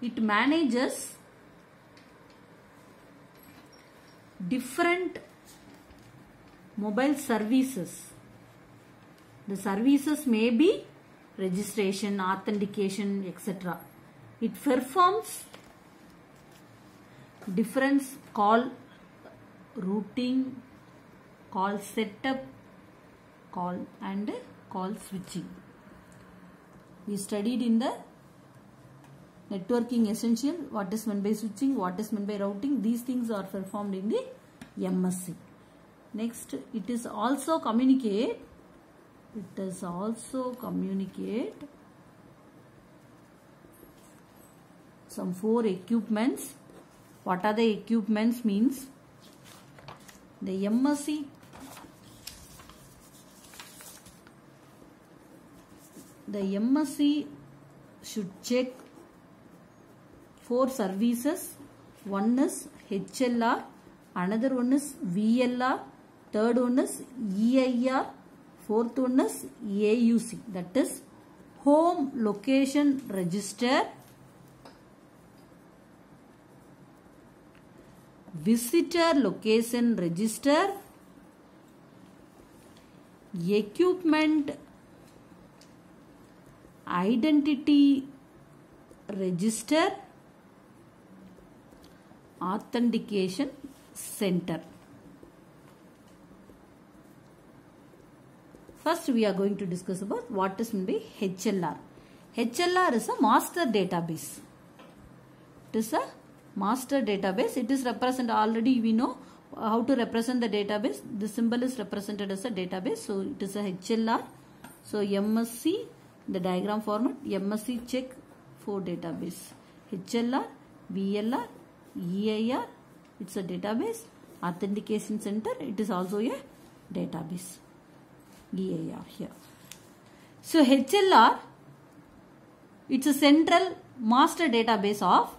it manages different mobile services. The services may be registration, authentication, etc. It performs different call routing, call setup, call and call switching. We studied in the networking essential what is meant by switching, what is meant by routing. These things are performed in the MSC. Next, it is also communicate. It does also communicate some 4 equipments. What are the equipments means? The MSC should check 4 services. One is HLR, another one is VLR, third one is EIR, fourth one is AUC, that is Home Location Register, Visitor Location Register, Equipment Identity Register, Authentication Center. First, we are going to discuss about what is meant by HLR. HLR is a master database. It is a master database. It is represented, already we know how to represent the database. The symbol is represented as a database. So, it is a HLR. So, MSC, the diagram format, MSC check 4 database. HLR, VLR, EIR, it's a database. Authentication Center, it is also a database. EIR here. So HLR, it's a central master database of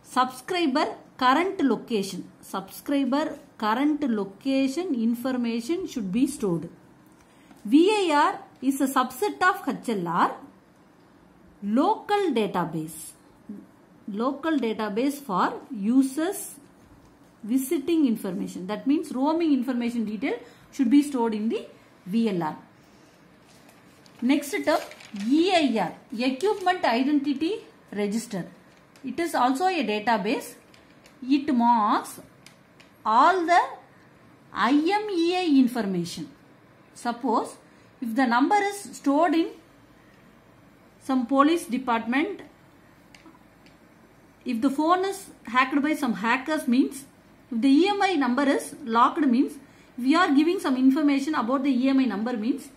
subscriber current location. Subscriber current location information should be stored. VIR is a subset of HLR, local database. Local database for users visiting information. That means roaming information detail should be stored in the VLR. Next term, EIR, Equipment Identity Register. It is also a database. It marks all the IMEI information. Suppose if the number is stored in some police department, if the phone is hacked by some hackers means, if the EMI number is locked means, we are giving some information about the EMI number means,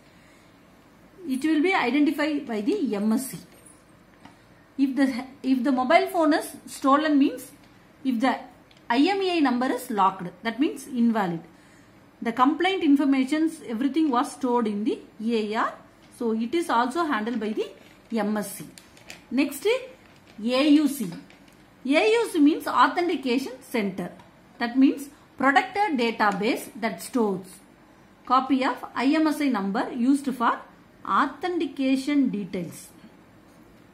it will be identified by the MSC. If the mobile phone is stolen means, if the IMEI number is locked, that means invalid. The complaint information, everything was stored in the EIR. So, it is also handled by the MSC. Next, AUC. AUC means Authentication Center. That means protected database that stores copy of IMSI number used for authentication details.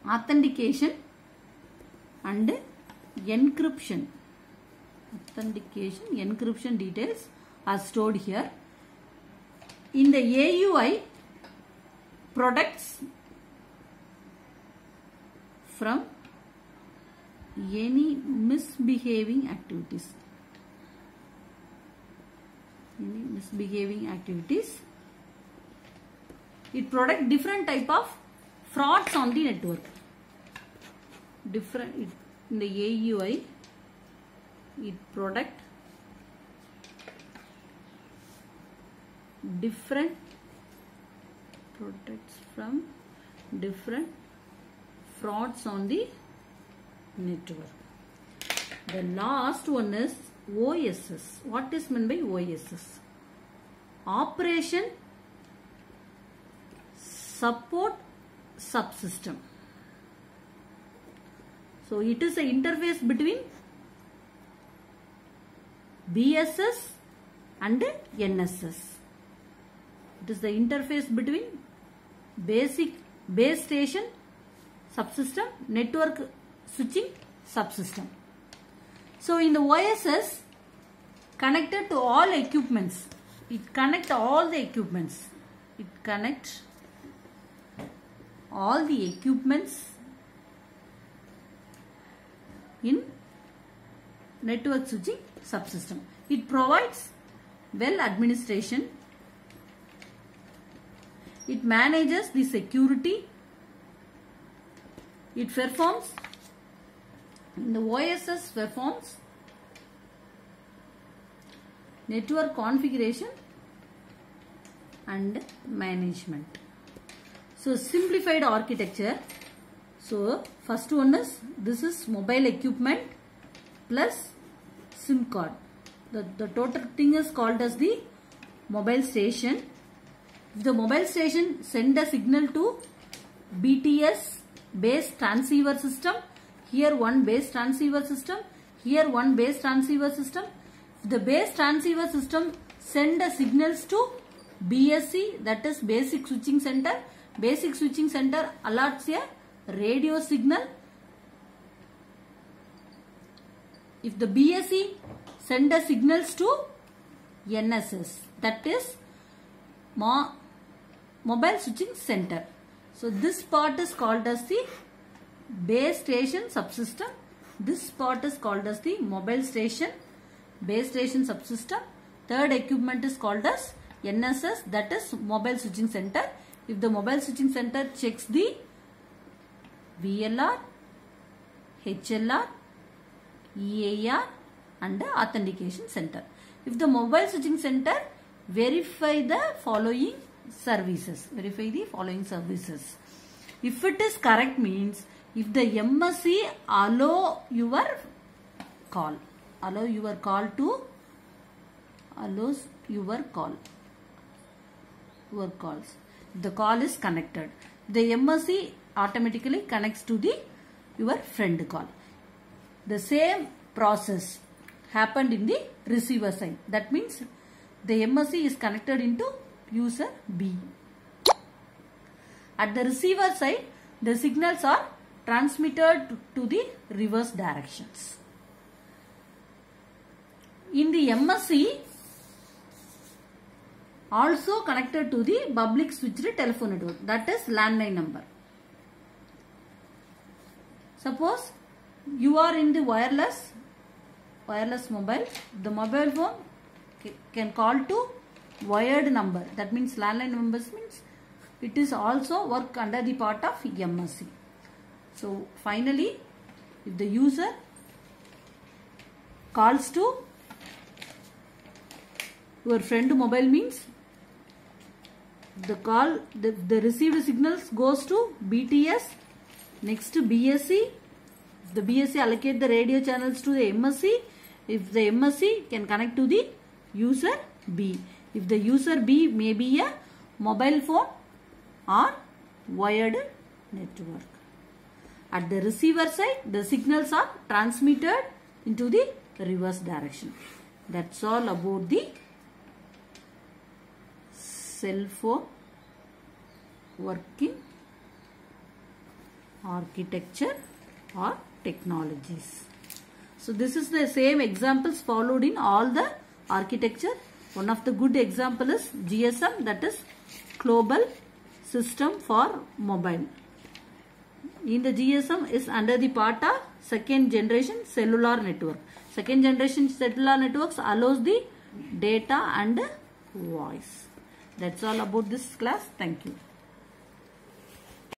Authentication and encryption. Authentication, encryption details are stored here. In the AUI, protects from any misbehaving activities. It protects different type of frauds on the network. In the AUI, it protects from different frauds on the network. The last one is OSS. What is meant by OSS? Operation Support Subsystem. So it is an interface between BSS and NSS. It is the interface between base station subsystem, network switching subsystem. So in the OSS, connected to all equipments, it connects all the equipments. It connects all the equipments in network switching subsystem. It provides well administration. It manages the security. It performs, the OSS performs network configuration and management. So simplified architecture. So first one is, this is mobile equipment plus SIM card. The total thing is called as the mobile station. If the mobile station send a signal to BTS base transceiver system, here one base transceiver system, here one base transceiver system. If the base transceiver system send the signals to BSC, that is basic switching center. Basic switching center alerts a radio signal. If the BSC send the signals to NSS, that is mobile switching center. So this part is called as the base station subsystem. This part is called as the mobile station, base station subsystem. Third equipment is called as NSS, that is mobile switching center. If the mobile switching center checks the VLR, HLR, EAR and the authentication center. If the mobile switching center verify the following services. If it is correct means, if the MSC allows your call the call is connected, the MSC automatically connects to your friend call. The same process happened in the receiver side. That means the MSC is connected into user B. At the receiver side, the signals are transmitted to the reverse directions. In the MSC, also connected to the public switched telephone network, that is landline number. Suppose you are in the wireless mobile, the mobile phone can call to wired number. That means landline numbers means it is also work under the part of MSC. So finally, if the user calls to your friend mobile means the received signals goes to BTS, next to BSC. The BSC allocate the radio channels to the MSC. If the MSC can connect to the user B. If the user B may be a mobile phone or wired network. At the receiver side, the signals are transmitted into the reverse direction. That's all about the cell phone working architecture or technologies. So this is the same examples followed in all the architecture. One of the good example is GSM, that is Global System for Mobile. In the GSM is under the part of second generation cellular network. Second generation cellular networks allows the data and voice. That's all about this class. Thank you.